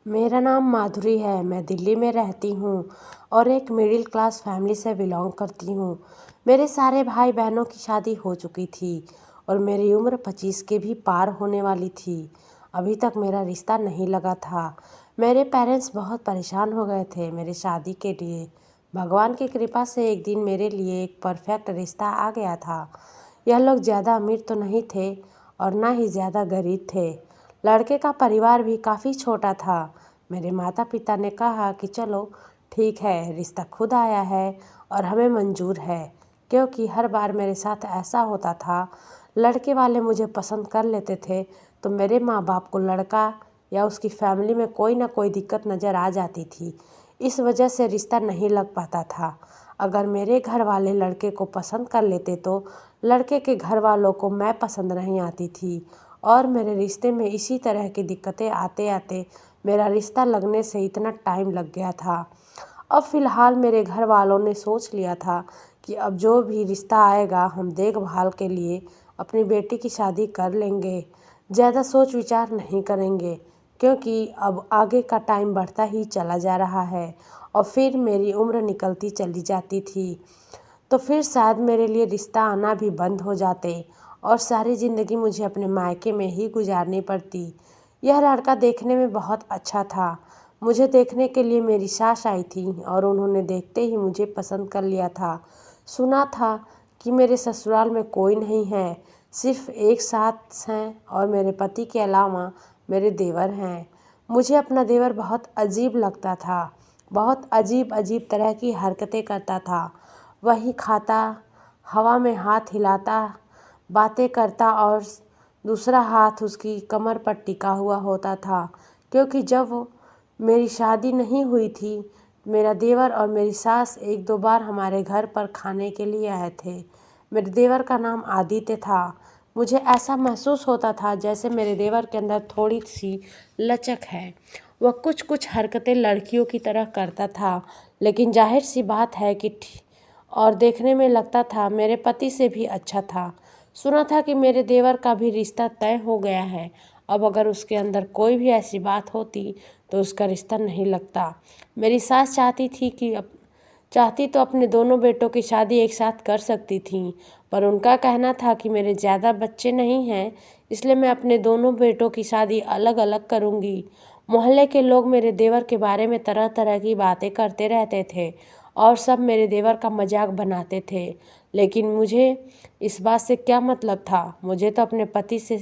मेरा नाम माधुरी है। मैं दिल्ली में रहती हूँ और एक मिडिल क्लास फैमिली से बिलोंग करती हूँ। मेरे सारे भाई बहनों की शादी हो चुकी थी और मेरी उम्र 25 के भी पार होने वाली थी। अभी तक मेरा रिश्ता नहीं लगा था। मेरे पेरेंट्स बहुत परेशान हो गए थे मेरी शादी के लिए। भगवान की कृपा से एक दिन मेरे लिए एक परफेक्ट रिश्ता आ गया था। यह लोग ज़्यादा अमीर तो नहीं थे और ना ही ज़्यादा गरीब थे। लड़के का परिवार भी काफ़ी छोटा था। मेरे माता पिता ने कहा कि चलो ठीक है, रिश्ता खुद आया है और हमें मंजूर है। क्योंकि हर बार मेरे साथ ऐसा होता था, लड़के वाले मुझे पसंद कर लेते थे तो मेरे माँ बाप को लड़का या उसकी फैमिली में कोई ना कोई दिक्कत नज़र आ जाती थी। इस वजह से रिश्ता नहीं लग पाता था। अगर मेरे घर वाले लड़के को पसंद कर लेते तो लड़के के घर वालों को मैं पसंद नहीं आती थी और मेरे रिश्ते में इसी तरह की दिक्कतें आते आते मेरा रिश्ता लगने से इतना टाइम लग गया था। अब फ़िलहाल मेरे घर वालों ने सोच लिया था कि अब जो भी रिश्ता आएगा हम देखभाल के लिए अपनी बेटी की शादी कर लेंगे। ज़्यादा सोच विचार नहीं करेंगे क्योंकि अब आगे का टाइम बढ़ता ही चला जा रहा है और फिर मेरी उम्र निकलती चली जाती थी तो फिर शायद मेरे लिए रिश्ता आना भी बंद हो जाते और सारी ज़िंदगी मुझे अपने मायके में ही गुजारनी पड़ती। यह लड़का देखने में बहुत अच्छा था। मुझे देखने के लिए मेरी सास आई थी और उन्होंने देखते ही मुझे पसंद कर लिया था। सुना था कि मेरे ससुराल में कोई नहीं है, सिर्फ एक सास हैं और मेरे पति के अलावा मेरे देवर हैं। मुझे अपना देवर बहुत अजीब लगता था। बहुत अजीब अजीब तरह की हरकतें करता था। वही खाता, हवा में हाथ हिलाता, बातें करता और दूसरा हाथ उसकी कमर पर टिका हुआ होता था। क्योंकि जब मेरी शादी नहीं हुई थी, मेरा देवर और मेरी सास एक दो बार हमारे घर पर खाने के लिए आए थे। मेरे देवर का नाम आदित्य था। मुझे ऐसा महसूस होता था जैसे मेरे देवर के अंदर थोड़ी सी लचक है। वह कुछ कुछ हरकतें लड़कियों की तरह करता था, लेकिन जाहिर सी बात है कि और देखने में लगता था मेरे पति से भी अच्छा था। सुना था कि मेरे देवर का भी रिश्ता तय हो गया है। अब अगर उसके अंदर कोई भी ऐसी बात होती तो उसका रिश्ता नहीं लगता। मेरी सास चाहती तो अपने दोनों बेटों की शादी एक साथ कर सकती थी, पर उनका कहना था कि मेरे ज़्यादा बच्चे नहीं हैं, इसलिए मैं अपने दोनों बेटों की शादी अलग अलग करूँगी। मोहल्ले के लोग मेरे देवर के बारे में तरह तरह की बातें करते रहते थे और सब मेरे देवर का मजाक बनाते थे, लेकिन मुझे इस बात से क्या मतलब था। मुझे तो अपने पति से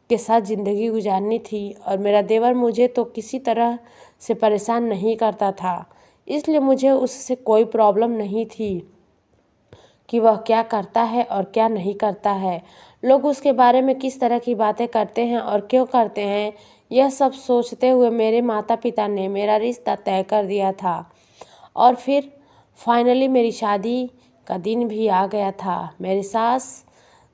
के साथ ज़िंदगी गुजारनी थी और मेरा देवर मुझे तो किसी तरह से परेशान नहीं करता था, इसलिए मुझे उससे कोई प्रॉब्लम नहीं थी कि वह क्या करता है और क्या नहीं करता है। लोग उसके बारे में किस तरह की बातें करते हैं और क्यों करते हैं, यह सब सोचते हुए मेरे माता पिता ने मेरा रिश्ता तय कर दिया था और फिर फाइनली मेरी शादी का दिन भी आ गया था। मेरी सास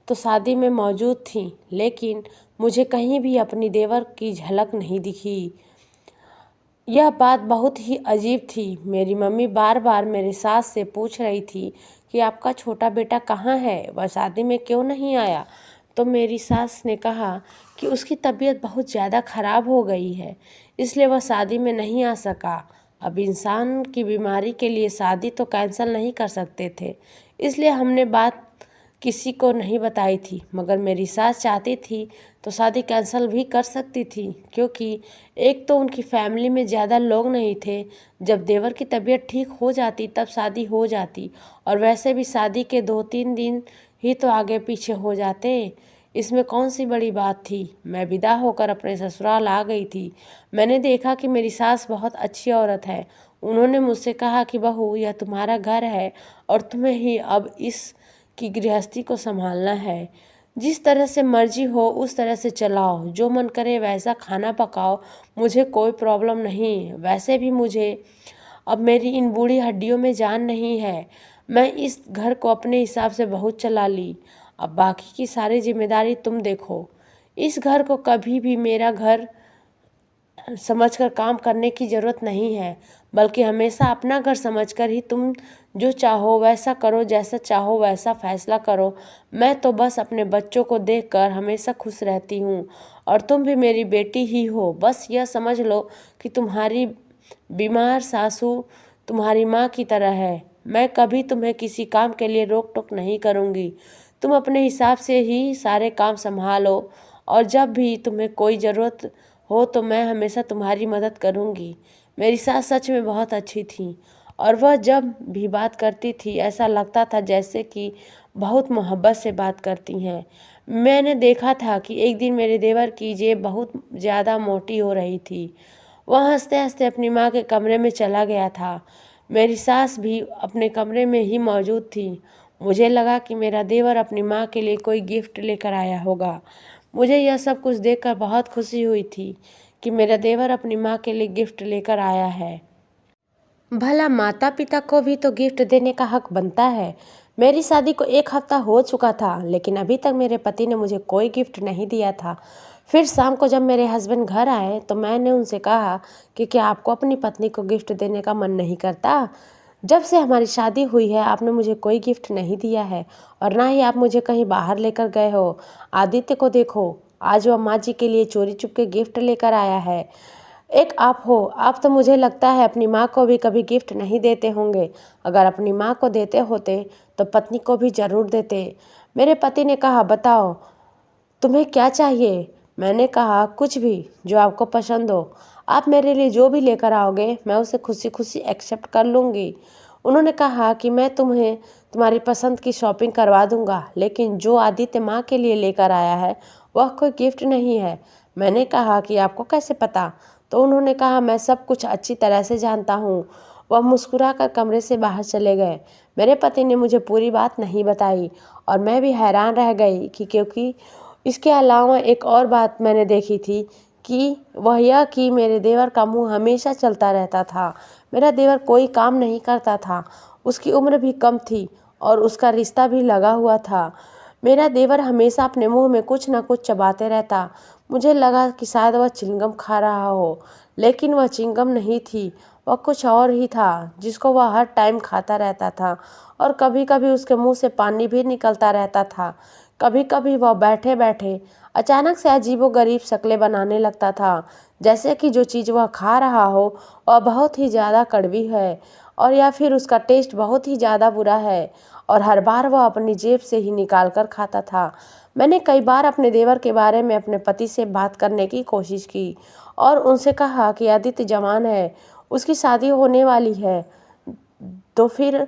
तो शादी में मौजूद थी, लेकिन मुझे कहीं भी अपनी देवर की झलक नहीं दिखी। यह बात बहुत ही अजीब थी। मेरी मम्मी बार बार मेरी सास से पूछ रही थी कि आपका छोटा बेटा कहाँ है, वह शादी में क्यों नहीं आया। तो मेरी सास ने कहा कि उसकी तबीयत बहुत ज़्यादा ख़राब हो गई है, इसलिए वह शादी में नहीं आ सका। अब इंसान की बीमारी के लिए शादी तो कैंसिल नहीं कर सकते थे, इसलिए हमने बात किसी को नहीं बताई थी। मगर मेरी सास चाहती थी तो शादी कैंसिल भी कर सकती थी, क्योंकि एक तो उनकी फैमिली में ज़्यादा लोग नहीं थे। जब देवर की तबीयत ठीक हो जाती तब शादी हो जाती, और वैसे भी शादी के 2-3 दिन ही तो आगे पीछे हो जाते। इसमें कौन सी बड़ी बात थी। मैं विदा होकर अपने ससुराल आ गई थी। मैंने देखा कि मेरी सास बहुत अच्छी औरत है। उन्होंने मुझसे कहा कि बहू, यह तुम्हारा घर है और तुम्हें ही अब इस की गृहस्थी को संभालना है। जिस तरह से मर्जी हो उस तरह से चलाओ, जो मन करे वैसा खाना पकाओ, मुझे कोई प्रॉब्लम नहीं। वैसे भी मुझे अब मेरी इन बूढ़ी हड्डियों में जान नहीं है। मैं इस घर को अपने हिसाब से बहुत चला ली, अब बाकी की सारी जिम्मेदारी तुम देखो। इस घर को कभी भी मेरा घर समझकर काम करने की ज़रूरत नहीं है, बल्कि हमेशा अपना घर समझकर ही तुम जो चाहो वैसा करो, जैसा चाहो वैसा फैसला करो। मैं तो बस अपने बच्चों को देखकर हमेशा खुश रहती हूँ और तुम भी मेरी बेटी ही हो। बस यह समझ लो कि तुम्हारी बीमार सासू तुम्हारी माँ की तरह है। मैं कभी तुम्हें किसी काम के लिए रोक टोक नहीं करूँगी। तुम अपने हिसाब से ही सारे काम संभालो और जब भी तुम्हें कोई ज़रूरत हो तो मैं हमेशा तुम्हारी मदद करूँगी। मेरी सास सच में बहुत अच्छी थी और वह जब भी बात करती थी ऐसा लगता था जैसे कि बहुत मोहब्बत से बात करती हैं। मैंने देखा था कि एक दिन मेरे देवर की जेब बहुत ज़्यादा मोटी हो रही थी। वह हंसते हंसते अपनी माँ के कमरे में चला गया था। मेरी सास भी अपने कमरे में ही मौजूद थी। मुझे लगा कि मेरा देवर अपनी माँ के लिए कोई गिफ्ट लेकर आया होगा। मुझे यह सब कुछ देखकर बहुत खुशी हुई थी कि मेरा देवर अपनी माँ के लिए गिफ्ट लेकर आया है। भला माता पिता को भी तो गिफ्ट देने का हक बनता है। मेरी शादी को 1 हफ्ता हो चुका था, लेकिन अभी तक मेरे पति ने मुझे कोई गिफ्ट नहीं दिया था। फिर शाम को जब मेरे हस्बैंड घर आए तो मैंने उनसे कहा कि क्या आपको अपनी पत्नी को गिफ्ट देने का मन नहीं करता? जब से हमारी शादी हुई है आपने मुझे कोई गिफ्ट नहीं दिया है और ना ही आप मुझे कहीं बाहर लेकर गए हो। आदित्य को देखो, आज वह माँ जी के लिए चोरी चुपके गिफ्ट लेकर आया है। एक आप हो, आप तो मुझे लगता है अपनी माँ को भी कभी गिफ्ट नहीं देते होंगे। अगर अपनी माँ को देते होते तो पत्नी को भी ज़रूर देते। मेरे पति ने कहा, बताओ तुम्हें क्या चाहिए? मैंने कहा, कुछ भी जो आपको पसंद हो। आप मेरे लिए जो भी लेकर आओगे मैं उसे खुशी खुशी एक्सेप्ट कर लूँगी। उन्होंने कहा कि मैं तुम्हें तुम्हारी पसंद की शॉपिंग करवा दूंगा, लेकिन जो आदित्य माँ के लिए लेकर आया है वह कोई गिफ्ट नहीं है। मैंने कहा कि आपको कैसे पता? तो उन्होंने कहा, मैं सब कुछ अच्छी तरह से जानता हूँ। वह मुस्कुराकर कमरे से बाहर चले गए। मेरे पति ने मुझे पूरी बात नहीं बताई और मैं भी हैरान रह गई कि क्योंकि इसके अलावा एक और बात मैंने देखी थी कि वह यह कि मेरे देवर का मुंह हमेशा चलता रहता था। मेरा देवर कोई काम नहीं करता था, उसकी उम्र भी कम थी और उसका रिश्ता भी लगा हुआ था। मेरा देवर हमेशा अपने मुंह में कुछ न कुछ चबाते रहता। मुझे लगा कि शायद वह चिंगम खा रहा हो, लेकिन वह चिंगम नहीं थी, वह कुछ और ही था जिसको वह हर टाइम खाता रहता था और कभी कभी उसके मुंह से पानी भी निकलता रहता था। कभी कभी वह बैठे बैठे अचानक से अजीबोगरीब शक्लें बनाने लगता था, जैसे कि जो चीज़ वह खा रहा हो वह बहुत ही ज़्यादा कड़वी है और या फिर उसका टेस्ट बहुत ही ज़्यादा बुरा है और हर बार वह अपनी जेब से ही निकाल कर खाता था। मैंने कई बार अपने देवर के बारे में अपने पति से बात करने की कोशिश की और उनसे कहा कि आदित्य जवान है, उसकी शादी होने वाली है, तो फिर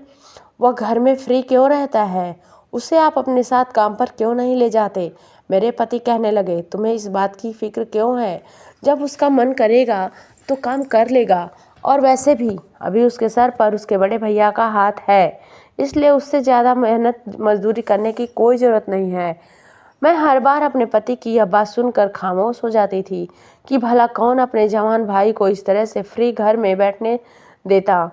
वह घर में फ्री क्यों रहता है? उसे आप अपने साथ काम पर क्यों नहीं ले जाते? मेरे पति कहने लगे, तुम्हें इस बात की फिक्र क्यों है? जब उसका मन करेगा तो काम कर लेगा और वैसे भी अभी उसके सर पर उसके बड़े भैया का हाथ है, इसलिए उससे ज़्यादा मेहनत मजदूरी करने की कोई ज़रूरत नहीं है। मैं हर बार अपने पति की यह बात सुनकर खामोश हो जाती थी कि भला कौन अपने जवान भाई को इस तरह से फ्री घर में बैठने देता।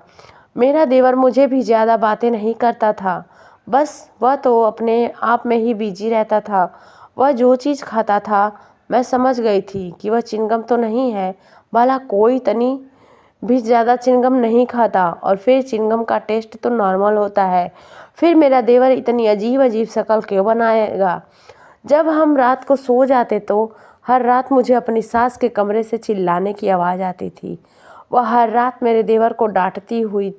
मेरा देवर मुझे भी ज़्यादा बातें नहीं करता था, बस वह तो अपने आप में ही बिजी रहता था। वह जो चीज़ खाता था मैं समझ गई थी कि वह चिंगम तो नहीं है। भला कोई तनी भी ज़्यादा चिंगम नहीं खाता और फिर चिंगम का टेस्ट तो नॉर्मल होता है। फिर मेरा देवर इतनी अजीब अजीब शक्ल क्यों बनाएगा? जब हम रात को सो जाते तो हर रात मुझे अपनी सास के कमरे से चिल्लाने की आवाज़ आती थी। वह हर रात मेरे देवर को डांटती हुई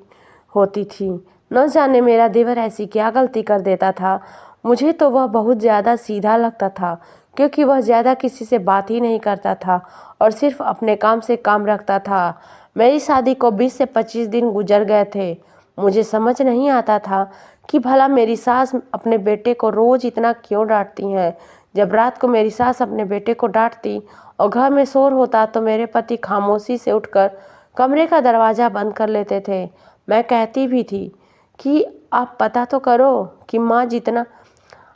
होती थी। न जाने मेरा देवर ऐसी क्या गलती कर देता था। मुझे तो वह बहुत ज़्यादा सीधा लगता था क्योंकि वह ज़्यादा किसी से बात ही नहीं करता था और सिर्फ अपने काम से काम रखता था। मेरी शादी को 20 से 25 दिन गुजर गए थे। मुझे समझ नहीं आता था कि भला मेरी सास अपने बेटे को रोज़ इतना क्यों डांटती हैं। जब रात को मेरी सास अपने बेटे को डांटती और घर में शोर होता तो मेरे पति खामोशी से उठकर कमरे का दरवाज़ा बंद कर लेते थे। मैं कहती भी थी कि आप पता तो करो कि माँ जितना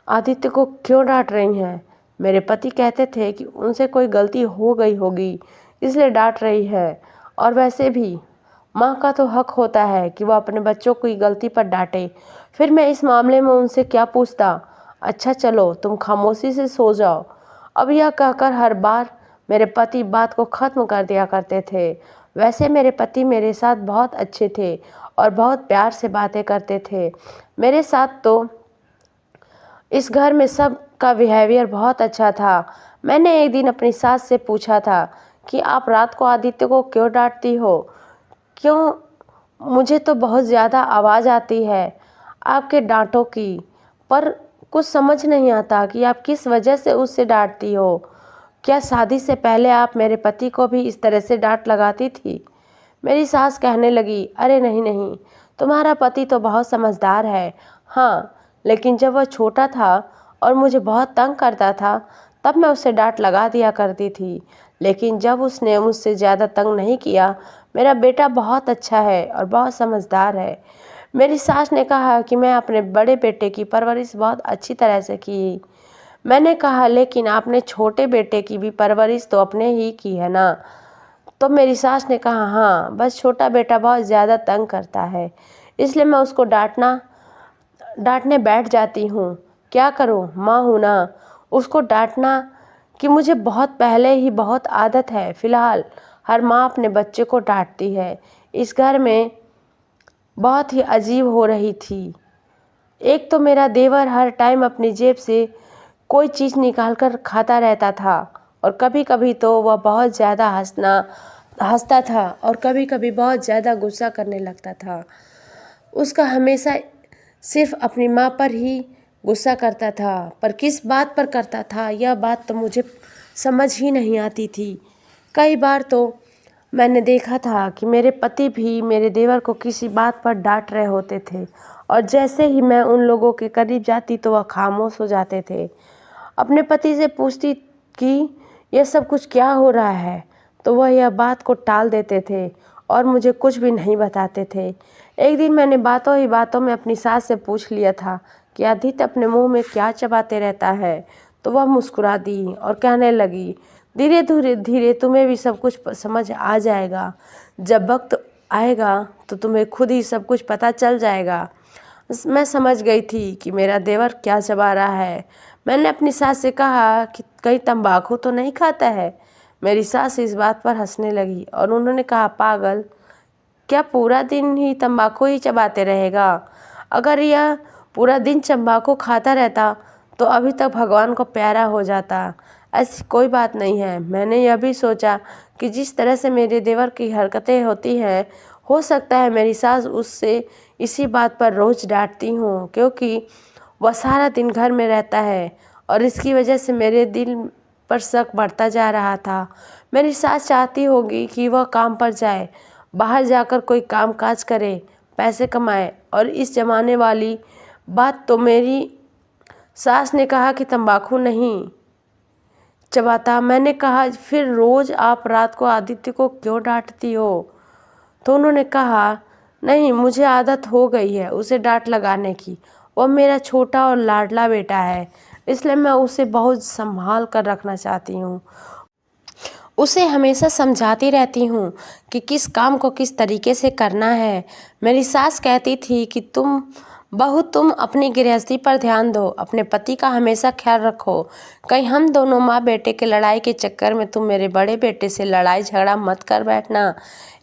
आदित्य को क्यों डांट रही हैं। मेरे पति कहते थे कि उनसे कोई गलती हो गई होगी इसलिए डांट रही है और वैसे भी माँ का तो हक होता है कि वह अपने बच्चों की गलती पर डांटे। फिर मैं इस मामले में उनसे क्या पूछता? अच्छा चलो तुम खामोशी से सो जाओ। अब यह कहकर हर बार मेरे पति बात को ख़त्म कर दिया करते थे। वैसे मेरे पति मेरे साथ बहुत अच्छे थे और बहुत प्यार से बातें करते थे। मेरे साथ तो इस घर में सबका बिहेवियर बहुत अच्छा था। मैंने एक दिन अपनी सास से पूछा था कि आप रात को आदित्य को क्यों डांटती हो? क्यों? मुझे तो बहुत ज़्यादा आवाज़ आती है आपके डांटों की, पर कुछ समझ नहीं आता कि आप किस वजह से उससे डांटती हो। क्या शादी से पहले आप मेरे पति को भी इस तरह से डांट लगाती थी? मेरी सास कहने लगी, अरे नहीं नहीं, तुम्हारा पति तो बहुत समझदार है। हाँ, लेकिन जब वह छोटा था और मुझे बहुत तंग करता था, तब मैं उसे डांट लगा दिया करती थी। लेकिन जब उसने मुझसे ज़्यादा तंग नहीं किया, मेरा बेटा बहुत अच्छा है और बहुत समझदार है। मेरी सास ने कहा कि मैं अपने बड़े बेटे की परवरिश बहुत अच्छी तरह से की। मैंने कहा, लेकिन आपने छोटे बेटे की भी परवरिश तो अपने ही की है ना? तो मेरी सास ने कहा, हाँ, बस छोटा बेटा बहुत ज़्यादा तंग करता है, इसलिए मैं उसको डांटने बैठ जाती हूँ। क्या करूँ, माँ हूँ ना। उसको डांटना कि मुझे बहुत पहले ही बहुत आदत है। फ़िलहाल हर माँ अपने बच्चे को डांटती है। इस घर में बहुत ही अजीब हो रही थी। एक तो मेरा देवर हर टाइम अपनी जेब से कोई चीज़ निकाल कर खाता रहता था और कभी कभी तो वह बहुत ज़्यादा हंसता था और कभी कभी बहुत ज़्यादा गुस्सा करने लगता था। उसका हमेशा सिर्फ अपनी माँ पर ही गुस्सा करता था, पर किस बात पर करता था यह बात तो मुझे समझ ही नहीं आती थी। कई बार तो मैंने देखा था कि मेरे पति भी मेरे देवर को किसी बात पर डांट रहे होते थे और जैसे ही मैं उन लोगों के करीब जाती तो वह खामोश हो जाते थे। अपने पति से पूछती कि यह सब कुछ क्या हो रहा है, तो वह यह बात को टाल देते थे और मुझे कुछ भी नहीं बताते थे। एक दिन मैंने बातों ही बातों में अपनी सास से पूछ लिया था कि आदित्य अपने मुंह में क्या चबाते रहता है, तो वह मुस्कुरा दी और कहने लगी, धीरे धीरे धीरे तुम्हें भी सब कुछ समझ आ जाएगा। जब वक्त आएगा तो तुम्हें खुद ही सब कुछ पता चल जाएगा। मैं समझ गई थी कि मेरा देवर क्या चबा रहा है। मैंने अपनी सास से कहा कि कहीं तंबाकू तो नहीं खाता है। मेरी सास इस बात पर हंसने लगी और उन्होंने कहा, पागल, क्या पूरा दिन ही तंबाकू ही चबाते रहेगा? अगर यह पूरा दिन तंबाकू खाता रहता तो अभी तक भगवान को प्यारा हो जाता। ऐसी कोई बात नहीं है। मैंने यह भी सोचा कि जिस तरह से मेरे देवर की हरकतें होती हैं, हो सकता है मेरी सास उससे इसी बात पर रोज़ डांटती हूँ, क्योंकि वह सारा दिन घर में रहता है और इसकी वजह से मेरे दिल पर शक बढ़ता जा रहा था। मेरी सास चाहती होगी कि वह काम पर जाए, बाहर जाकर कोई काम काज करे, पैसे कमाए, और इस जमाने वाली बात तो मेरी सास ने कहा कि तंबाकू नहीं चबाता। मैंने कहा, फिर रोज़ आप रात को आदित्य को क्यों डांटती हो? तो उन्होंने कहा, नहीं, मुझे आदत हो गई है उसे डांट लगाने की। वो मेरा छोटा और लाडला बेटा है, इसलिए मैं उसे बहुत संभाल कर रखना चाहती हूँ। उसे हमेशा समझाती रहती हूँ कि किस काम को किस तरीके से करना है। मेरी सास कहती थी कि तुम अपनी गृहस्थी पर ध्यान दो, अपने पति का हमेशा ख्याल रखो। कहीं हम दोनों माँ बेटे के लड़ाई के चक्कर में तुम मेरे बड़े बेटे से लड़ाई झगड़ा मत कर बैठना।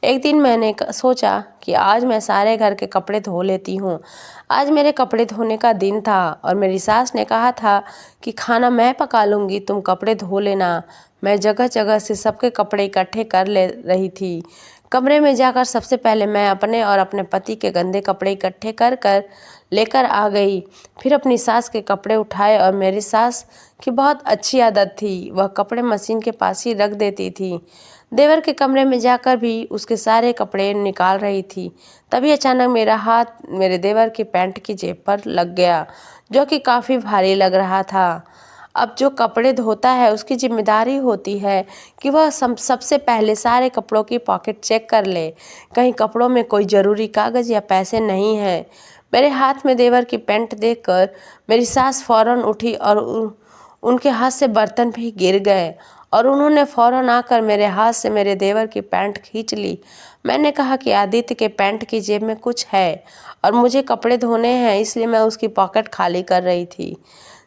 एक दिन मैंने सोचा कि आज मैं सारे घर के कपड़े धो लेती हूँ। आज मेरे कपड़े धोने का दिन था और मेरी सास ने कहा था कि खाना मैं पका लूँगी, तुम कपड़े धो लेना। मैं जगह जगह से सबके कपड़े इकट्ठे कर ले रही थी। कमरे में जाकर सबसे पहले मैं अपने और अपने पति के गंदे कपड़े इकट्ठे कर कर लेकर आ गई। फिर अपनी सास के कपड़े उठाए और मेरी सास की बहुत अच्छी आदत थी, वह कपड़े मशीन के पास ही रख देती थी। देवर के कमरे में जाकर भी उसके सारे कपड़े निकाल रही थी। तभी अचानक मेरा हाथ मेरे देवर की पैंट की जेब पर लग गया, जो कि काफ़ी भारी लग रहा था। अब जो कपड़े धोता है उसकी जिम्मेदारी होती है कि वह सबसे पहले सारे कपड़ों की पॉकेट चेक कर ले, कहीं कपड़ों में कोई ज़रूरी कागज़ या पैसे नहीं है। मेरे हाथ में देवर की पैंट देखकर मेरी सास फौरन उठी और उनके हाथ से बर्तन भी गिर गए और उन्होंने फौरन आकर मेरे हाथ से मेरे देवर की पैंट खींच ली। मैंने कहा कि आदित्य के पैंट की जेब में कुछ है और मुझे कपड़े धोने हैं, इसलिए मैं उसकी पॉकेट खाली कर रही थी।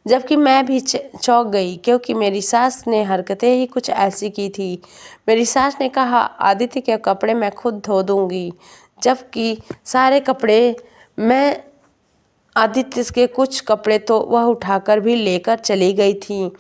जबकि मैं भी चौंक गई, क्योंकि मेरी सास ने हरकतें ही कुछ ऐसी की थी। मेरी सास ने कहा, आदित्य के कपड़े मैं खुद धो दूंगी, जबकि सारे कपड़े मैं आदित्य के कुछ कपड़े तो वह उठाकर भी लेकर चली गई थी।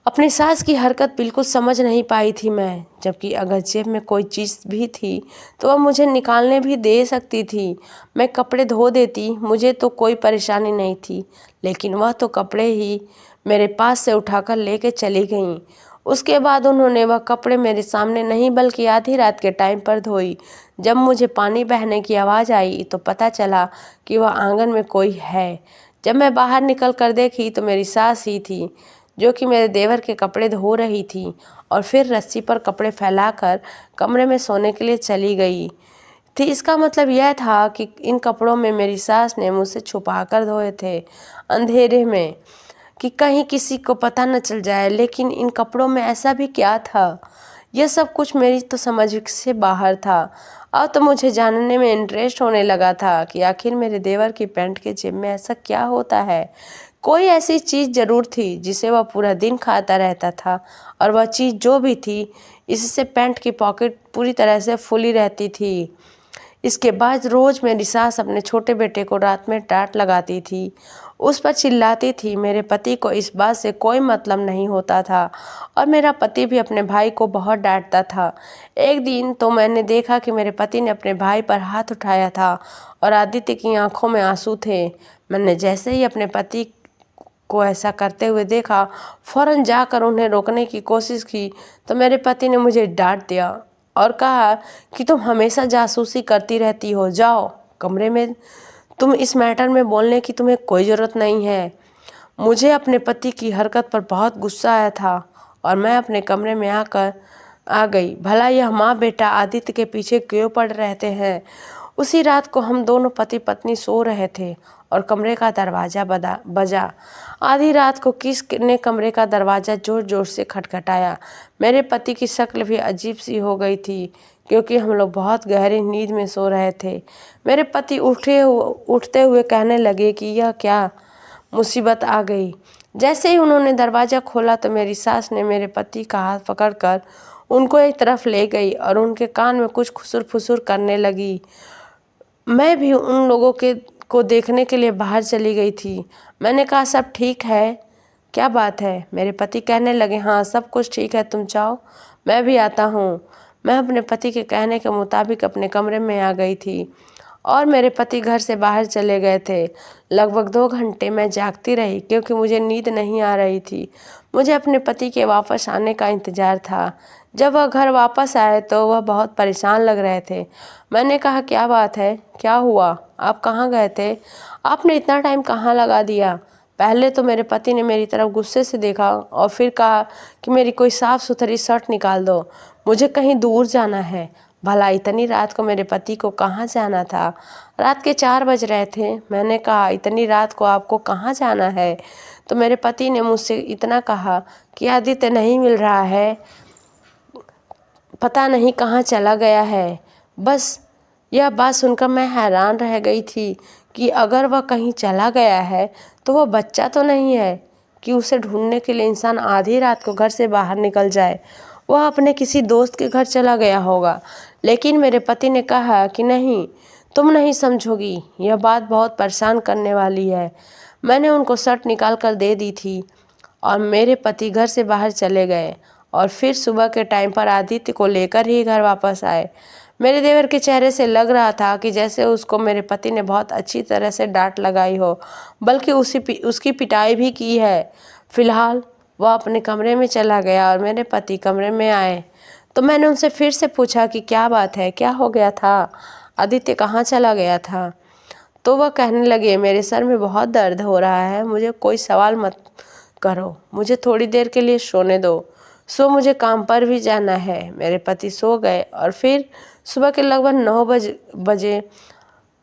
अपनी सास की हरकत बिल्कुल समझ नहीं पाई थी मैं, जबकि अगर जेब में कोई चीज़ भी थी तो वह मुझे निकालने भी दे सकती थी। मैं कपड़े धो देती, मुझे तो कोई परेशानी नहीं थी, लेकिन वह तो कपड़े ही मेरे पास से उठाकर लेके चली गईं। उसके बाद उन्होंने वह कपड़े मेरे सामने नहीं बल्कि आधी रात के टाइम पर धोई। जब मुझे पानी बहने की आवाज़ आई तो पता चला कि वह आंगन में कोई है। जब मैं बाहर निकल कर देखी तो मेरी सास ही थी, जो कि मेरे देवर के कपड़े धो रही थी और फिर रस्सी पर कपड़े फैलाकर कमरे में सोने के लिए चली गई थी। इसका मतलब यह था कि इन कपड़ों में मेरी सास ने मुझसे छुपा कर धोए थे अंधेरे में, कि कहीं किसी को पता न चल जाए। लेकिन इन कपड़ों में ऐसा भी क्या था? यह सब कुछ मेरी तो समझ से बाहर था। अब तो मुझे जानने में इंटरेस्ट होने लगा था कि आखिर मेरे देवर की पैंट के जेब में ऐसा क्या होता है। कोई ऐसी चीज़ ज़रूर थी जिसे वह पूरा दिन खाता रहता था, और वह चीज़ जो भी थी, इससे पैंट की पॉकेट पूरी तरह से फुली रहती थी। इसके बाद रोज़ मेरी सास अपने छोटे बेटे को रात में डांट लगाती थी, उस पर चिल्लाती थी। मेरे पति को इस बात से कोई मतलब नहीं होता था, और मेरा पति भी अपने भाई को बहुत डांटता था। एक दिन तो मैंने देखा कि मेरे पति ने अपने भाई पर हाथ उठाया था और आदित्य की आंखों में आंसू थे। मैंने जैसे ही अपने पति को ऐसा करते हुए देखा, फौरन जाकर उन्हें रोकने की कोशिश की तो मेरे पति ने मुझे डांट दिया और कहा कि तुम हमेशा जासूसी करती रहती हो, जाओ कमरे में, तुम इस मैटर में बोलने की तुम्हें कोई ज़रूरत नहीं है। मुझे अपने पति की हरकत पर बहुत गुस्सा आया था और मैं अपने कमरे में आ गई। भला यह माँ बेटा आदित्य के पीछे क्यों पड़ रहते हैं। उसी रात को हम दोनों पति पत्नी सो रहे थे और कमरे का दरवाज़ा बजा। आधी रात को किस ने कमरे का दरवाज़ा ज़ोर ज़ोर से खटखटाया। मेरे पति की शक्ल भी अजीब सी हो गई थी, क्योंकि हम लोग बहुत गहरी नींद में सो रहे थे। मेरे पति उठते हुए कहने लगे कि यह क्या मुसीबत आ गई। जैसे ही उन्होंने दरवाज़ा खोला तो मेरी सास ने मेरे पति का हाथ पकड़कर उनको एक तरफ ले गई और उनके कान में कुछ खुसुर फुसुर करने लगी। मैं भी उन लोगों को देखने के लिए बाहर चली गई थी। मैंने कहा, सब ठीक है, क्या बात है? मेरे पति कहने लगे, हाँ सब कुछ ठीक है, तुम जाओ, मैं भी आता हूँ। मैं अपने पति के कहने के मुताबिक अपने कमरे में आ गई थी और मेरे पति घर से बाहर चले गए थे। लगभग 2 घंटे मैं जागती रही, क्योंकि मुझे नींद नहीं आ रही थी। मुझे अपने पति के वापस आने का इंतज़ार था। जब वह घर वापस आए तो वह बहुत परेशान लग रहे थे। मैंने कहा, क्या बात है, क्या हुआ, आप कहाँ गए थे, आपने इतना टाइम कहाँ लगा दिया? पहले तो मेरे पति ने मेरी तरफ गुस्से से देखा और फिर कहा कि मेरी कोई साफ़ सुथरी शर्ट निकाल दो, मुझे कहीं दूर जाना है। भला इतनी रात को मेरे पति को कहाँ जाना था? रात के 4 बज रहे थे। मैंने कहा, इतनी रात को आपको कहाँ जाना है? तो मेरे पति ने मुझसे इतना कहा कि आदित्य नहीं मिल रहा है, पता नहीं कहाँ चला गया है। बस यह बात सुनकर मैं हैरान रह गई थी कि अगर वह कहीं चला गया है तो वह बच्चा तो नहीं है कि उसे ढूंढने के लिए इंसान आधी रात को घर से बाहर निकल जाए। वह अपने किसी दोस्त के घर चला गया होगा। लेकिन मेरे पति ने कहा कि नहीं, तुम नहीं समझोगी, यह बात बहुत परेशान करने वाली है। मैंने उनको शर्ट निकाल कर दे दी थी और मेरे पति घर से बाहर चले गए और फिर सुबह के टाइम पर आदित्य को लेकर ही घर वापस आए। मेरे देवर के चेहरे से लग रहा था कि जैसे उसको मेरे पति ने बहुत अच्छी तरह से डांट लगाई हो, बल्कि उसकी पिटाई भी की है। फिलहाल वह अपने कमरे में चला गया और मेरे पति कमरे में आए तो मैंने उनसे फिर से पूछा कि क्या बात है, क्या हो गया था, आदित्य कहाँ चला गया था? तो वह कहने लगे, मेरे सर में बहुत दर्द हो रहा है, मुझे कोई सवाल मत करो, मुझे थोड़ी देर के लिए सोने दो, मुझे काम पर भी जाना है। मेरे पति सो गए और फिर सुबह के लगभग 9 बजे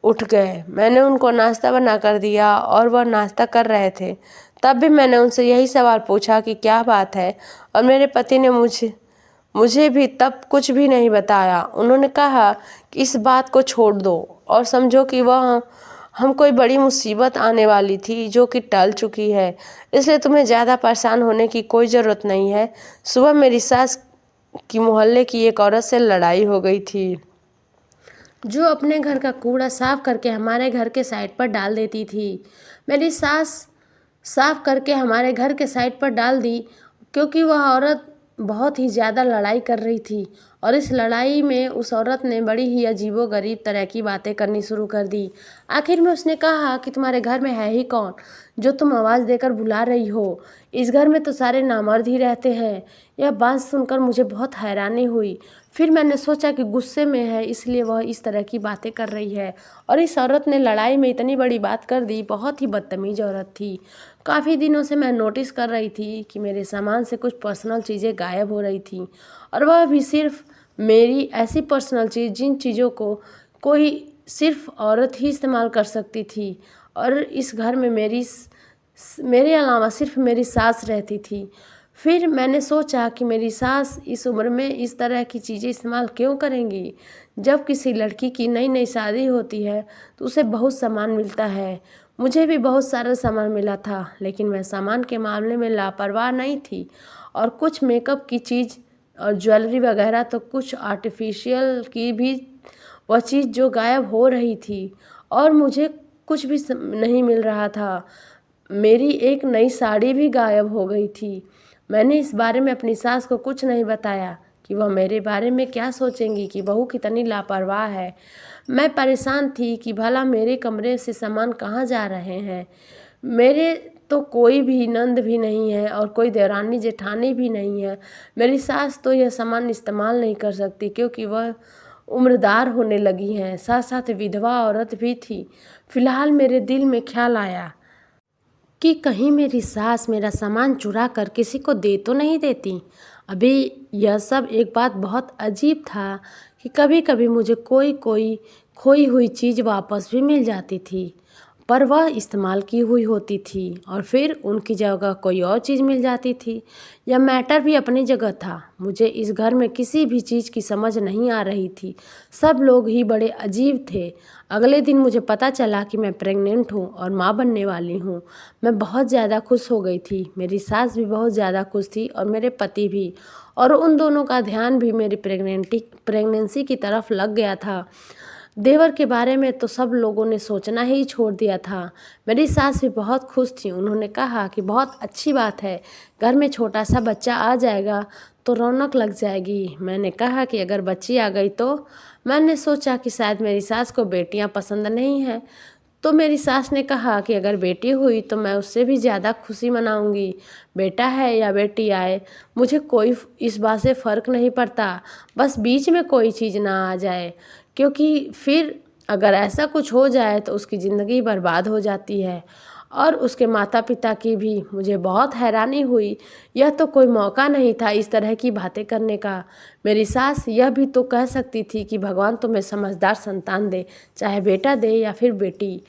उठ गए। मैंने उनको नाश्ता बना कर दिया और वह नाश्ता कर रहे थे। तब भी मैंने उनसे यही सवाल पूछा कि क्या बात है, और मेरे पति ने मुझे भी तब कुछ भी नहीं बताया। उन्होंने कहा कि इस बात को छोड़ दो और समझो कि वह हम कोई बड़ी मुसीबत आने वाली थी जो कि टल चुकी है, इसलिए तुम्हें ज़्यादा परेशान होने की कोई ज़रूरत नहीं है। सुबह मेरी सास की मोहल्ले की एक औरत से लड़ाई हो गई थी, जो अपने घर का कूड़ा साफ करके हमारे घर के साइड पर डाल देती थी। मेरी सास साफ करके हमारे घर के साइड पर डाल दी, क्योंकि वह औरत बहुत ही ज़्यादा लड़ाई कर रही थी और इस लड़ाई में उस औरत ने बड़ी ही अजीबोगरीब तरह की बातें करनी शुरू कर दी। आखिर में उसने कहा कि तुम्हारे घर में है ही कौन जो तुम आवाज़ देकर बुला रही हो? इस घर में तो सारे नामर्द ही रहते हैं। यह बात सुनकर मुझे बहुत हैरानी हुई। फिर मैंने सोचा कि गुस्से में है इसलिए वह इस तरह की बातें कर रही है, और इस औरत ने लड़ाई में इतनी बड़ी बात कर दी। बहुत ही बदतमीज़ औरत थी। काफ़ी दिनों से मैं नोटिस कर रही थी कि मेरे सामान से कुछ पर्सनल चीज़ें गायब हो रही थी, और वह भी सिर्फ मेरी ऐसी पर्सनल चीज़ जिन चीज़ों को कोई सिर्फ औरत ही इस्तेमाल कर सकती थी, और इस घर में मेरे अलावा सिर्फ मेरी सास रहती थी। फिर मैंने सोचा कि मेरी सास इस उम्र में इस तरह की चीज़ें इस्तेमाल क्यों करेंगी? जब किसी लड़की की नई नई शादी होती है तो उसे बहुत सामान मिलता है। मुझे भी बहुत सारा सामान मिला था, लेकिन मैं सामान के मामले में लापरवाह नहीं थी, और कुछ मेकअप की चीज़ और ज्वेलरी वगैरह, तो कुछ आर्टिफिशियल की भी वह चीज़ जो गायब हो रही थी, और मुझे कुछ भी नहीं मिल रहा था। मेरी एक नई साड़ी भी गायब हो गई थी। मैंने इस बारे में अपनी सास को कुछ नहीं बताया कि वह मेरे बारे में क्या सोचेंगी कि बहू कितनी लापरवाह है। मैं परेशान थी कि भला मेरे कमरे से सामान कहाँ जा रहे हैं। मेरे तो कोई भी नंद भी नहीं है और कोई देवरानी जेठानी भी नहीं है। मेरी सास तो यह सामान इस्तेमाल नहीं कर सकती क्योंकि वह उम्रदार होने लगी हैं, साथ साथ विधवा औरत भी थी। फिलहाल मेरे दिल में ख्याल आया कि कहीं मेरी सास मेरा सामान चुरा कर किसी को दे तो नहीं देती। अभी यह सब एक बात बहुत अजीब था कि कभी कभी मुझे कोई कोई खोई हुई चीज़ वापस भी मिल जाती थी, पर वह इस्तेमाल की हुई होती थी, और फिर उनकी जगह कोई और चीज़ मिल जाती थी। यह मैटर भी अपनी जगह था। मुझे इस घर में किसी भी चीज़ की समझ नहीं आ रही थी। सब लोग ही बड़े अजीब थे। अगले दिन मुझे पता चला कि मैं प्रेग्नेंट हूँ और माँ बनने वाली हूँ। मैं बहुत ज़्यादा खुश हो गई थी। मेरी सास भी बहुत ज़्यादा खुश थी और मेरे पति भी, और उन दोनों का ध्यान भी मेरी प्रेगनेंसी की तरफ लग गया था। देवर के बारे में तो सब लोगों ने सोचना ही छोड़ दिया था। मेरी सास भी बहुत खुश थी। उन्होंने कहा कि बहुत अच्छी बात है, घर में छोटा सा बच्चा आ जाएगा तो रौनक लग जाएगी। मैंने कहा कि अगर बच्ची आ गई तो? मैंने सोचा कि शायद मेरी सास को बेटियां पसंद नहीं हैं, तो मेरी सास ने कहा कि अगर बेटी हुई तो मैं उससे भी ज़्यादा खुशी मनाऊंगी। बेटा है या बेटी आए, मुझे कोई इस बात से फ़र्क नहीं पड़ता, बस बीच में कोई चीज़ ना आ जाए, क्योंकि फिर अगर ऐसा कुछ हो जाए तो उसकी ज़िंदगी बर्बाद हो जाती है। और उसके माता पिता की भी। मुझे बहुत हैरानी हुई। यह तो कोई मौका नहीं था इस तरह की बातें करने का। मेरी सास यह भी तो कह सकती थी कि भगवान तुम्हें समझदार संतान दे, चाहे बेटा दे या फिर बेटी।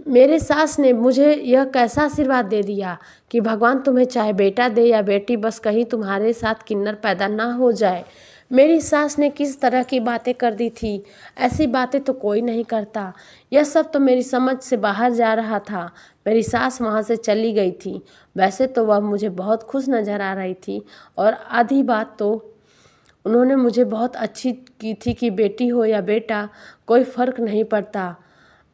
मेरे सास ने मुझे यह कैसा आशीर्वाद दे दिया कि भगवान तुम्हें चाहे बेटा दे या बेटी, बस कहीं तुम्हारे साथ किन्नर पैदा ना हो जाए। मेरी सास ने किस तरह की बातें कर दी थी, ऐसी बातें तो कोई नहीं करता। यह सब तो मेरी समझ से बाहर जा रहा था। मेरी सास वहाँ से चली गई थी। वैसे तो वह मुझे बहुत खुश नज़र आ रही थी, और आधी बात तो उन्होंने मुझे बहुत अच्छी की थी कि बेटी हो या बेटा कोई फ़र्क नहीं पड़ता।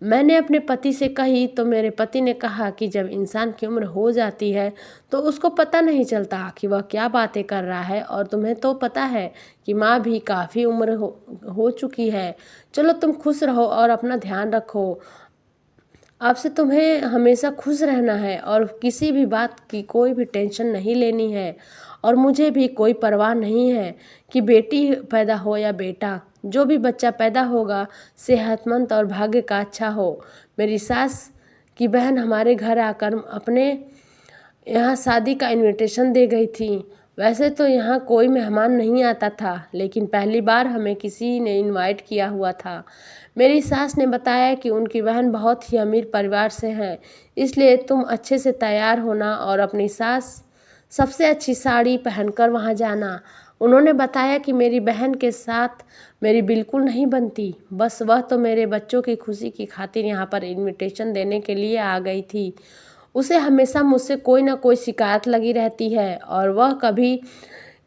मैंने अपने पति से कही तो मेरे पति ने कहा कि जब इंसान की उम्र हो जाती है तो उसको पता नहीं चलता कि वह क्या बातें कर रहा है, और तुम्हें तो पता है कि माँ भी काफ़ी उम्र हो चुकी है। चलो तुम खुश रहो और अपना ध्यान रखो। अब से तुम्हें हमेशा खुश रहना है और किसी भी बात की कोई भी टेंशन नहीं लेनी है, और मुझे भी कोई परवाह नहीं है कि बेटी पैदा हो या बेटा। जो भी बच्चा पैदा होगा सेहतमंद और भाग्य का अच्छा हो। मेरी सास की बहन हमारे घर आकर अपने यहाँ शादी का इनविटेशन दे गई थी। वैसे तो यहाँ कोई मेहमान नहीं आता था, लेकिन पहली बार हमें किसी ने इनवाइट किया हुआ था। मेरी सास ने बताया कि उनकी बहन बहुत ही अमीर परिवार से है, इसलिए तुम अच्छे से तैयार होना और अपनी सास सबसे अच्छी साड़ी पहनकर वहाँ जाना। उन्होंने बताया कि मेरी बहन के साथ मेरी बिल्कुल नहीं बनती, बस वह तो मेरे बच्चों की खुशी की खातिर यहाँ पर इनविटेशन देने के लिए आ गई थी। उसे हमेशा मुझसे कोई ना कोई शिकायत लगी रहती है और वह कभी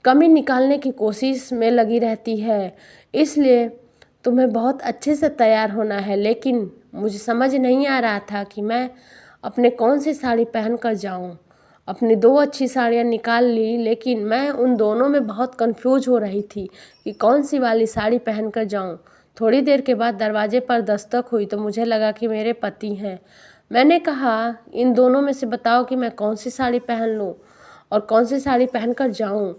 कमी निकालने की कोशिश में लगी रहती है। इसलिए तुम्हें बहुत अच्छे से तैयार होना है, लेकिन मुझे समझ नहीं आ रहा था कि मैं अपने कौन सी साड़ी पहन कर जाऊँ। अपनी 2 अच्छी साड़ियाँ निकाल ली, लेकिन मैं उन दोनों में बहुत कंफ्यूज हो रही थी कि कौन सी वाली साड़ी पहन कर जाऊँ। थोड़ी देर के बाद दरवाजे पर दस्तक हुई तो मुझे लगा कि मेरे पति हैं। मैंने कहा, इन दोनों में से बताओ कि मैं कौन सी साड़ी पहन लूँ और कौन सी साड़ी पहन कर जाऊँ।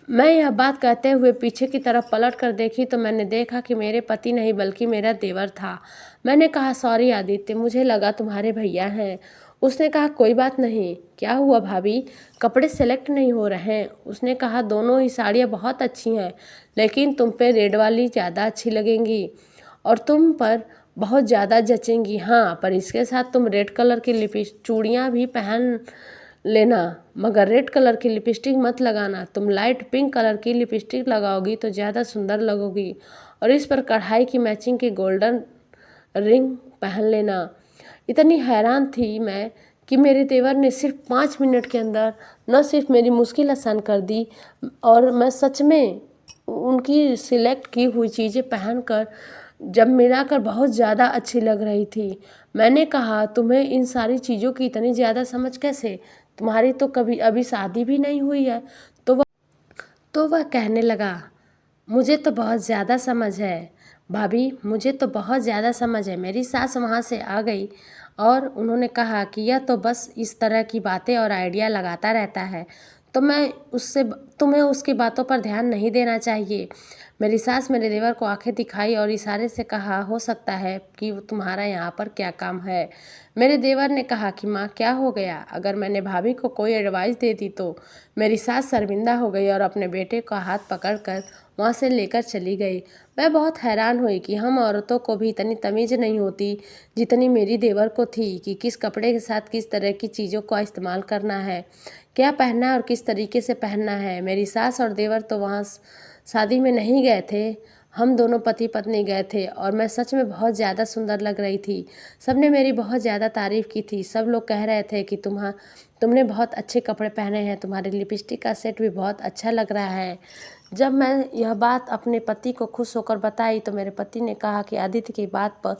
मैं यह बात कहते हुए पीछे की तरफ पलट कर देखी तो मैंने देखा कि मेरे पति नहीं बल्कि मेरा देवर था। मैंने कहा, सॉरी आदित्य, मुझे लगा तुम्हारे भैया हैं। उसने कहा, कोई बात नहीं। क्या हुआ भाभी, कपड़े सेलेक्ट नहीं हो रहे हैं? उसने कहा, दोनों ही साड़ियाँ बहुत अच्छी हैं, लेकिन तुम पे रेड वाली ज़्यादा अच्छी लगेंगी और तुम पर बहुत ज़्यादा जचेंगी। हाँ, पर इसके साथ तुम रेड कलर की चूड़ियाँ भी पहन लेना, मगर रेड कलर की लिपस्टिक मत लगाना। तुम लाइट पिंक कलर की लिपस्टिक लगाओगी तो ज़्यादा सुंदर लगोगी और इस पर कढ़ाई की मैचिंग की गोल्डन रिंग पहन लेना। इतनी हैरान थी मैं कि मेरे देवर ने सिर्फ 5 मिनट के अंदर न सिर्फ मेरी मुश्किल आसान कर दी और मैं सच में उनकी सिलेक्ट की हुई चीज़ें पहनकर जब मिलाकर बहुत ज़्यादा अच्छी लग रही थी। मैंने कहा, तुम्हें इन सारी चीज़ों की इतनी ज़्यादा समझ कैसे? तुम्हारी तो कभी अभी शादी भी नहीं हुई है। तो वह कहने लगा, मुझे तो बहुत ज़्यादा समझ है भाभी, मुझे तो बहुत ज़्यादा समझ है। मेरी सास वहाँ से आ गई और उन्होंने कहा कि यह तो बस इस तरह की बातें और आइडिया लगाता रहता है, तो तुम्हें उसकी बातों पर ध्यान नहीं देना चाहिए। मेरी सास मेरे देवर को आंखें दिखाई और इशारे से कहा, हो सकता है कि तुम्हारा यहाँ पर क्या काम है। मेरे देवर ने कहा कि माँ, क्या हो गया? अगर मैंने भाभी को कोई एडवाइस दे दी तो? मेरी सास शर्मिंदा हो गई और अपने बेटे का हाथ पकड़कर वहाँ से लेकर चली गई। मैं बहुत हैरान हुई कि हम औरतों को भी इतनी तमीज़ नहीं होती जितनी मेरी देवर को थी कि किस कपड़े के साथ किस तरह की चीज़ों का इस्तेमाल करना है, क्या पहनना है और किस तरीके से पहनना है। मेरी सास और देवर तो वहाँ शादी में नहीं गए थे, हम दोनों पति पत्नी गए थे और मैं सच में बहुत ज़्यादा सुंदर लग रही थी। सबने मेरी बहुत ज़्यादा तारीफ़ की थी। सब लोग कह रहे थे कि तुमने बहुत अच्छे कपड़े पहने हैं, तुम्हारे लिपस्टिक का सेट भी बहुत अच्छा लग रहा है। जब मैं यह बात अपने पति को खुश होकर बताई तो मेरे पति ने कहा कि आदित्य की बात पर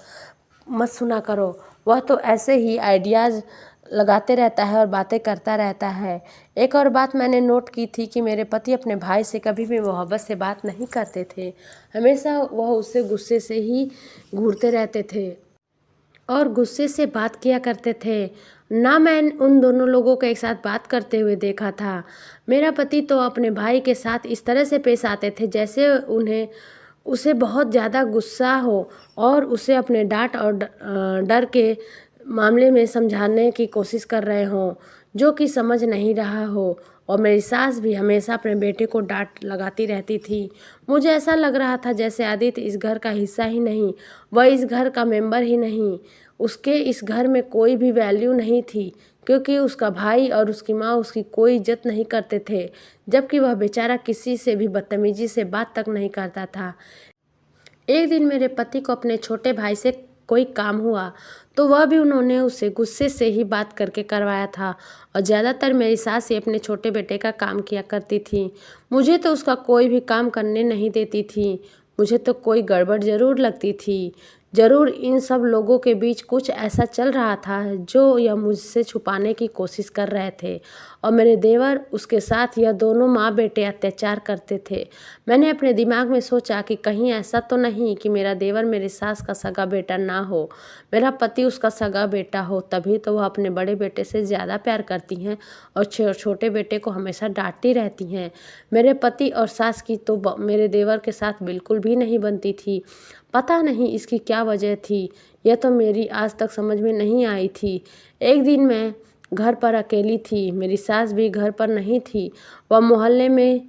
मत सुना करो, वह तो ऐसे ही आइडियाज़ लगाते रहता है और बातें करता रहता है। एक और बात मैंने नोट की थी कि मेरे पति अपने भाई से कभी भी मोहब्बत से बात नहीं करते थे, हमेशा वह उससे गुस्से से ही घूरते रहते थे और गुस्से से बात किया करते थे। ना मैं उन दोनों लोगों को एक साथ बात करते हुए देखा था। मेरा पति तो अपने भाई के साथ इस तरह से पेश आते थे जैसे उसे बहुत ज़्यादा गुस्सा हो और उसे अपने डांट और डर के मामले में समझाने की कोशिश कर रहे हों, जो कि समझ नहीं रहा हो। और मेरी सास भी हमेशा अपने बेटे को डांट लगाती रहती थी। मुझे ऐसा लग रहा था जैसे आदित्य इस घर का हिस्सा ही नहीं, वह इस घर का मेंबर ही नहीं, उसके इस घर में कोई भी वैल्यू नहीं थी, क्योंकि उसका भाई और उसकी माँ उसकी कोई इज्जत नहीं करते थे, जबकि वह बेचारा किसी से भी बदतमीजी से बात तक नहीं करता था। एक दिन मेरे पति को अपने छोटे भाई से कोई काम हुआ तो वह भी उन्होंने उसे गुस्से से ही बात करके करवाया था और ज़्यादातर मेरी सास ही अपने छोटे बेटे का काम किया करती थी। मुझे तो उसका कोई भी काम करने नहीं देती थी। मुझे तो कोई गड़बड़ ज़रूर लगती थी। ज़रूर इन सब लोगों के बीच कुछ ऐसा चल रहा था जो यह मुझसे छुपाने की कोशिश कर रहे थे और मेरे देवर उसके साथ यह दोनों माँ बेटे अत्याचार करते थे। मैंने अपने दिमाग में सोचा कि कहीं ऐसा तो नहीं कि मेरा देवर मेरी सास का सगा बेटा ना हो, मेरा पति उसका सगा बेटा हो, तभी तो वह अपने बड़े बेटे से ज़्यादा प्यार करती हैं और छोटे बेटे को हमेशा डांटती रहती हैं। मेरे पति और सास की तो मेरे देवर के साथ बिल्कुल भी नहीं बनती थी। पता नहीं इसकी क्या वजह थी, यह तो मेरी आज तक समझ में नहीं आई थी। एक दिन मैं घर पर अकेली थी, मेरी सास भी घर पर नहीं थी, वह मोहल्ले में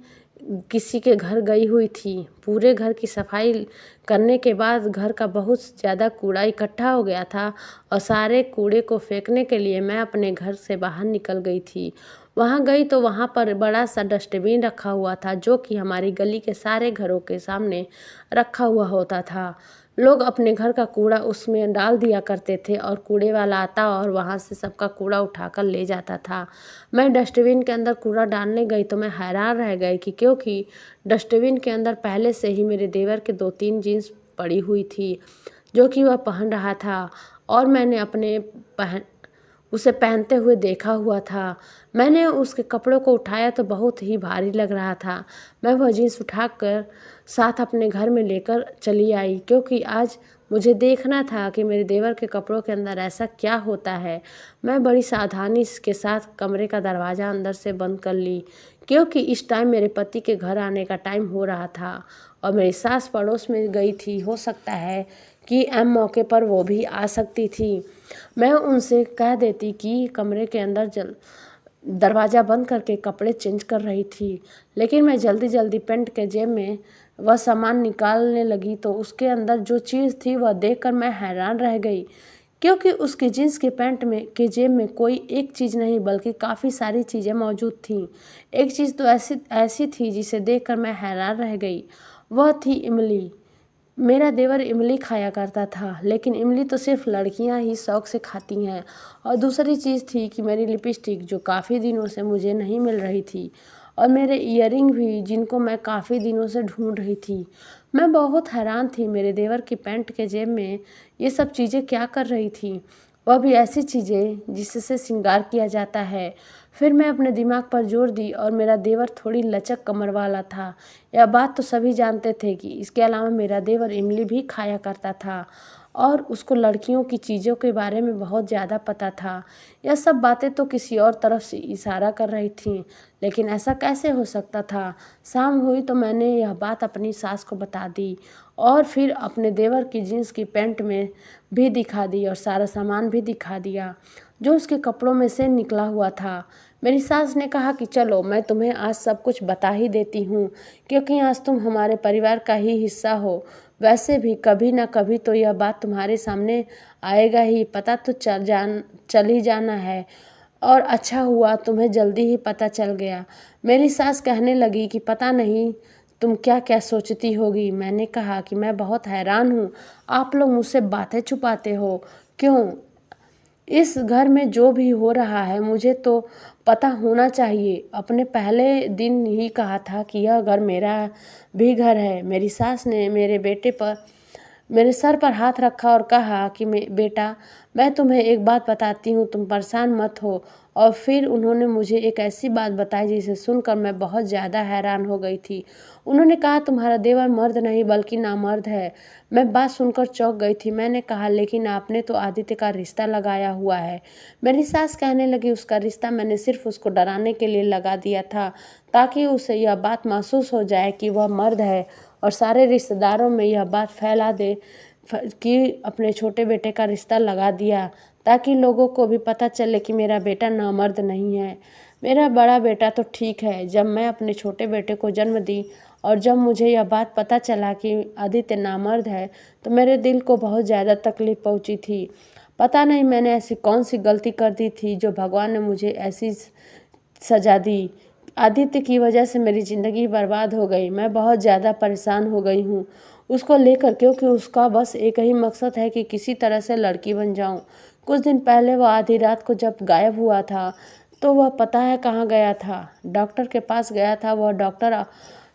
किसी के घर गई हुई थी। पूरे घर की सफाई करने के बाद घर का बहुत ज़्यादा कूड़ा इकट्ठा हो गया था और सारे कूड़े को फेंकने के लिए मैं अपने घर से बाहर निकल गई थी। वहाँ गई तो वहाँ पर बड़ा सा डस्टबिन रखा हुआ था, जो कि हमारी गली के सारे घरों के सामने रखा हुआ होता था। लोग अपने घर का कूड़ा उसमें डाल दिया करते थे और कूड़े वाला आता और वहाँ से सबका कूड़ा उठाकर ले जाता था। मैं डस्टबिन के अंदर कूड़ा डालने गई तो मैं हैरान रह गई कि क्योंकि डस्टबिन के अंदर पहले से ही मेरे देवर के 2-3 जीन्स पड़ी हुई थी, जो कि वह पहन रहा था और मैंने उसे पहनते हुए देखा हुआ था। मैंने उसके कपड़ों को उठाया तो बहुत ही भारी लग रहा था। मैं वह जीन्स उठाकर साथ अपने घर में लेकर चली आई, क्योंकि आज मुझे देखना था कि मेरे देवर के कपड़ों के अंदर ऐसा क्या होता है। मैं बड़ी सावधानी के साथ कमरे का दरवाज़ा अंदर से बंद कर ली, क्योंकि इस टाइम मेरे पति के घर आने का टाइम हो रहा था और मेरी सास पड़ोस में गई थी। हो सकता है कि मौके पर वो भी आ सकती थी। मैं उनसे कह देती कि कमरे के अंदर दरवाज़ा बंद करके कपड़े चेंज कर रही थी, लेकिन मैं जल्दी जल्दी पैंट के जेब में वह सामान निकालने लगी तो उसके अंदर जो चीज़ थी वह देखकर मैं हैरान रह गई, क्योंकि उसकी जीन्स के पैंट में के जेब में कोई एक चीज़ नहीं बल्कि काफ़ी सारी चीज़ें मौजूद थीं। एक चीज़ तो ऐसी ऐसी थी जिसे देखकर मैं हैरान रह गई, वह थी इमली। मेरा देवर इमली खाया करता था, लेकिन इमली तो सिर्फ लड़कियां ही शौक से खाती हैं। और दूसरी चीज़ थी कि मेरी लिपस्टिक, जो काफ़ी दिनों से मुझे नहीं मिल रही थी, और मेरे इयररिंग भी, जिनको मैं काफ़ी दिनों से ढूंढ रही थी। मैं बहुत हैरान थी मेरे देवर की पैंट के जेब में ये सब चीज़ें क्या कर रही थी, वह भी ऐसी चीज़ें जिससे श्रृंगार किया जाता है। फिर मैं अपने दिमाग पर जोर दी और मेरा देवर थोड़ी लचक कमर वाला था। यह बात तो सभी जानते थे कि इसके अलावा मेरा देवर इमली भी खाया करता था और उसको लड़कियों की चीज़ों के बारे में बहुत ज़्यादा पता था। यह सब बातें तो किसी और तरफ से इशारा कर रही थीं, लेकिन ऐसा कैसे हो सकता था। शाम हुई तो मैंने यह बात अपनी सास को बता दी और फिर अपने देवर की जीन्स की पैंट में भी दिखा दी और सारा सामान भी दिखा दिया जो उसके कपड़ों में से निकला हुआ था। मेरी सास ने कहा कि चलो मैं तुम्हें आज सब कुछ बता ही देती हूँ, क्योंकि आज तुम हमारे परिवार का ही हिस्सा हो। वैसे भी कभी ना कभी तो यह बात तुम्हारे सामने आएगा ही, पता तो चल ही जाना है, और अच्छा हुआ तुम्हें जल्दी ही पता चल गया। मेरी सास कहने लगी कि पता नहीं तुम क्या क्या सोचती होगी। मैंने कहा कि मैं बहुत हैरान हूँ, आप लोग मुझसे बातें छुपाते हो क्यों? इस घर में जो भी हो रहा है मुझे तो पता होना चाहिए। अपने पहले दिन ही कहा था कि यह घर मेरा भी घर है। मेरी सास ने मेरे सर पर हाथ रखा और कहा कि बेटा, मैं तुम्हें एक बात बताती हूँ, तुम परेशान मत हो। और फिर उन्होंने मुझे एक ऐसी बात बताई जिसे सुनकर मैं बहुत ज़्यादा हैरान हो गई थी। उन्होंने कहा तुम्हारा देवर मर्द नहीं बल्कि नामर्द है। मैं बात सुनकर चौंक गई थी। मैंने कहा लेकिन आपने तो आदित्य का रिश्ता लगाया हुआ है। मेरी सास कहने लगी उसका रिश्ता मैंने सिर्फ उसको डराने के लिए लगा दिया था, ताकि उसे यह बात महसूस हो जाए कि वह मर्द है और सारे रिश्तेदारों में यह बात फैला दे कि अपने छोटे बेटे का रिश्ता लगा दिया, ताकि लोगों को भी पता चले कि मेरा बेटा नामर्द नहीं है। मेरा बड़ा बेटा तो ठीक है। जब मैं अपने छोटे बेटे को जन्म दी और जब मुझे यह बात पता चला कि आदित्य नामर्द है, तो मेरे दिल को बहुत ज़्यादा तकलीफ पहुंची थी। पता नहीं मैंने ऐसी कौन सी गलती कर दी थी जो भगवान ने मुझे ऐसी सजा दी। आदित्य की वजह से मेरी ज़िंदगी बर्बाद हो गई। मैं बहुत ज़्यादा परेशान हो गई हूँ उसको लेकर, क्योंकि उसका बस एक ही मकसद है कि किसी तरह से लड़की बन जाऊँ। कुछ दिन पहले वह आधी रात को जब गायब हुआ था तो वह पता है कहाँ गया था? डॉक्टर के पास गया था। वह डॉक्टर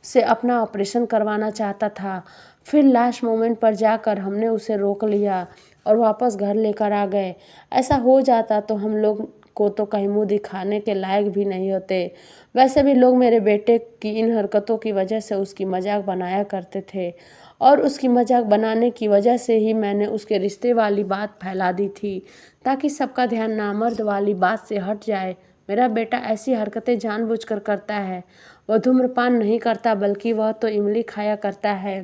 से अपना ऑपरेशन करवाना चाहता था। फिर लास्ट मोमेंट पर जाकर हमने उसे रोक लिया और वापस घर लेकर आ गए। ऐसा हो जाता तो हम लोग को तो कहीं मुँह दिखाने के लायक भी नहीं होते। वैसे भी लोग मेरे बेटे की इन हरकतों की वजह से उसकी मजाक बनाया करते थे, और उसकी मजाक बनाने की वजह से ही मैंने उसके रिश्ते वाली बात फैला दी थी, ताकि सबका ध्यान नामर्द वाली बात से हट जाए। मेरा बेटा ऐसी हरकतें जानबूझकर करता है। वह धूम्रपान नहीं करता, बल्कि वह तो इमली खाया करता है,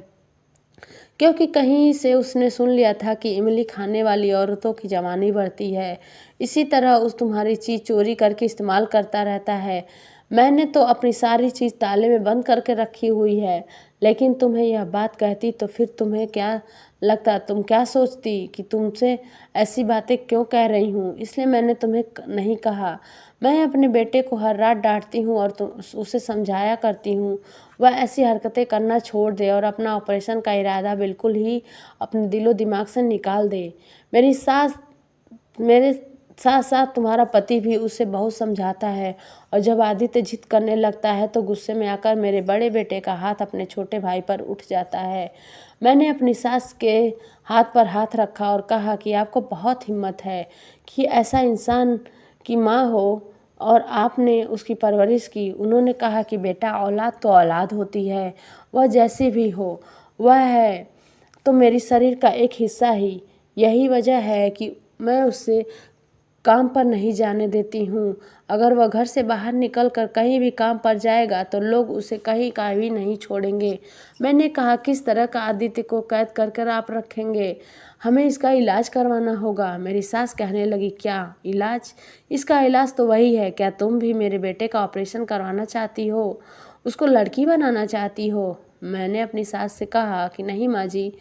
क्योंकि कहीं से उसने सुन लिया था कि इमली खाने वाली औरतों की जवानी बढ़ती है। इसी तरह उस तुम्हारी चीज़ चोरी करके इस्तेमाल करता रहता है। मैंने तो अपनी सारी चीज़ ताले में बंद करके रखी हुई है, लेकिन तुम्हें यह बात कहती तो फिर तुम्हें क्या लगता, तुम क्या सोचती कि तुमसे ऐसी बातें क्यों कह रही हूँ, इसलिए मैंने तुम्हें नहीं कहा। मैं अपने बेटे को हर रात डांटती हूँ और उसे समझाया करती हूँ वह ऐसी हरकतें करना छोड़ दे और अपना ऑपरेशन का इरादा बिल्कुल ही अपने दिलो दिमाग से निकाल दे। मेरे साथ साथ तुम्हारा पति भी उसे बहुत समझाता है, और जब आदित्य जिद करने लगता है तो गुस्से में आकर मेरे बड़े बेटे का हाथ अपने छोटे भाई पर उठ जाता है। मैंने अपनी सास के हाथ पर हाथ रखा और कहा कि आपको बहुत हिम्मत है कि ऐसा इंसान की माँ हो और आपने उसकी परवरिश की। उन्होंने कहा कि बेटा, औलाद तो औलाद होती है, वह जैसी भी हो, वह है तो मेरी शरीर का एक हिस्सा ही। यही वजह है कि मैं उससे काम पर नहीं जाने देती हूँ। अगर वह घर से बाहर निकल कर कहीं भी काम पर जाएगा तो लोग उसे कहीं का भी नहीं छोड़ेंगे। मैंने कहा, किस तरह का आदित्य को कैद कर कर आप रखेंगे? हमें इसका इलाज करवाना होगा। मेरी सास कहने लगी, क्या इलाज? इसका इलाज तो वही है। क्या तुम भी मेरे बेटे का ऑपरेशन करवाना चाहती हो? उसको लड़की बनाना चाहती हो? मैंने अपनी सास से कहा कि नहीं माँ जी,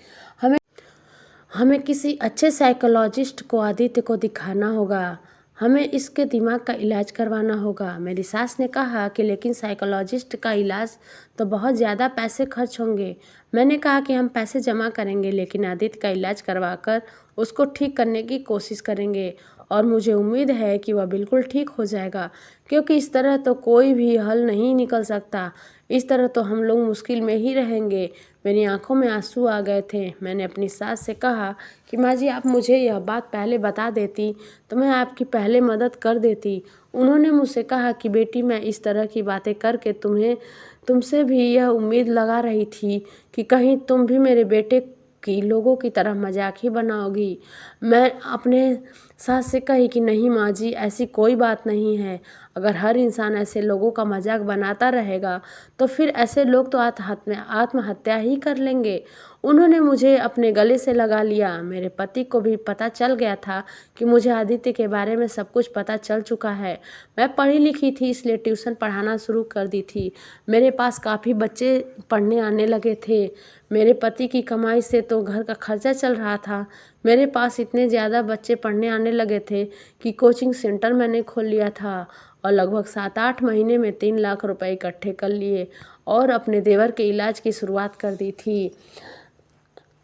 हमें किसी अच्छे साइकोलॉजिस्ट को आदित्य को दिखाना होगा। हमें इसके दिमाग का इलाज करवाना होगा। मेरी सास ने कहा कि लेकिन साइकोलॉजिस्ट का इलाज तो बहुत ज़्यादा पैसे खर्च होंगे। मैंने कहा कि हम पैसे जमा करेंगे, लेकिन आदित्य का इलाज करवाकर उसको ठीक करने की कोशिश करेंगे, और मुझे उम्मीद है कि वह बिल्कुल ठीक हो जाएगा, क्योंकि इस तरह तो कोई भी हल नहीं निकल सकता। इस तरह तो हम लोग मुश्किल में ही रहेंगे। मेरी आंखों में आंसू आ गए थे। मैंने अपनी सास से कहा कि माँ जी, आप मुझे यह बात पहले बता देती तो मैं आपकी पहले मदद कर देती। उन्होंने मुझसे कहा कि बेटी, मैं इस तरह की बातें करके तुमसे भी यह उम्मीद लगा रही थी कि कहीं तुम भी मेरे बेटे की लोगों की तरह मजाक ही बनाओगी। मैं अपने सास से कही कि नहीं माँ जी, ऐसी कोई बात नहीं है। अगर हर इंसान ऐसे लोगों का मजाक बनाता रहेगा तो फिर ऐसे लोग तो आत्महत्या ही कर लेंगे। उन्होंने मुझे अपने गले से लगा लिया। मेरे पति को भी पता चल गया था कि मुझे आदित्य के बारे में सब कुछ पता चल चुका है। मैं पढ़ी लिखी थी, इसलिए ट्यूशन पढ़ाना शुरू कर दी थी। मेरे पास काफ़ी बच्चे पढ़ने आने लगे थे। मेरे पति की कमाई से तो घर का खर्चा चल रहा था। मेरे पास इतने ज़्यादा बच्चे पढ़ने आने लगे थे कि कोचिंग सेंटर मैंने खोल लिया था, और लगभग 7-8 महीने में 3 लाख रुपए इकट्ठे कर लिए और अपने देवर के इलाज की शुरुआत कर दी थी।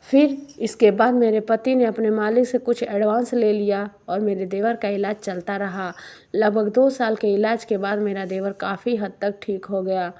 फिर इसके बाद मेरे पति ने अपने मालिक से कुछ एडवांस ले लिया और मेरे देवर का इलाज चलता रहा। लगभग 2 साल के इलाज के बाद मेरा देवर काफ़ी हद तक ठीक हो गया।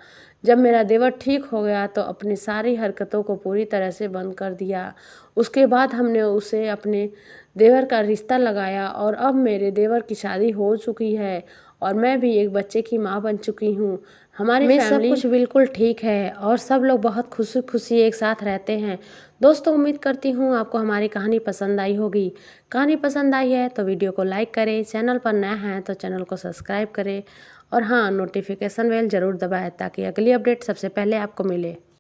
जब मेरा देवर ठीक हो गया तो अपनी सारी हरकतों को पूरी तरह से बंद कर दिया। उसके बाद हमने उसे अपने देवर का रिश्ता लगाया और अब मेरे देवर की शादी हो चुकी है और मैं भी एक बच्चे की माँ बन चुकी हूँ। हमारी फैमिली सब कुछ बिल्कुल ठीक है और सब लोग बहुत खुशी खुशी एक साथ रहते हैं। दोस्तों, उम्मीद करती हूँ आपको हमारी कहानी पसंद आई होगी। कहानी पसंद आई है तो वीडियो को लाइक करें, चैनल पर नया हैं तो चैनल को सब्सक्राइब करें, और हाँ, नोटिफिकेशन बेल ज़रूर दबाएं ताकि अगली अपडेट सबसे पहले आपको मिले।